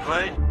play.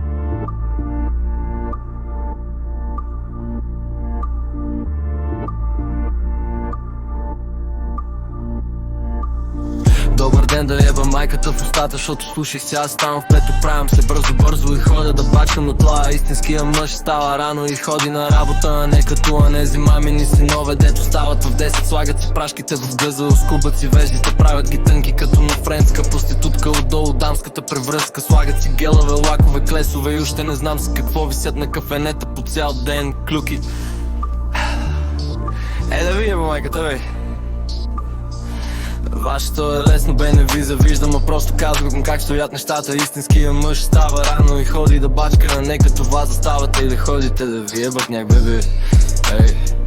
Добър ден, да еба майката в устата, защото слушай сега ставам в пето, правям се бързо и ходя да бачкам, но това истинския мъж става рано и ходи на работа, а не като анези мамини синове, дето стават в 10, слагат си прашките в гъза, скубат си веждите, правят ги тънки като на френска проститутка, отдолу дамската превръзка, слагат си гелове, лакове, клесове и още не знам с какво висят на кафенета по цял ден клюки. Да ви еба майката, бе. Вашето е лесно, бе, не ви завиждам, а просто казвам как стоят нещата. Истинския мъж става рано и ходи да бачка, а не като вас заставате и да ходите да ви ебат няк, бебе. Ей.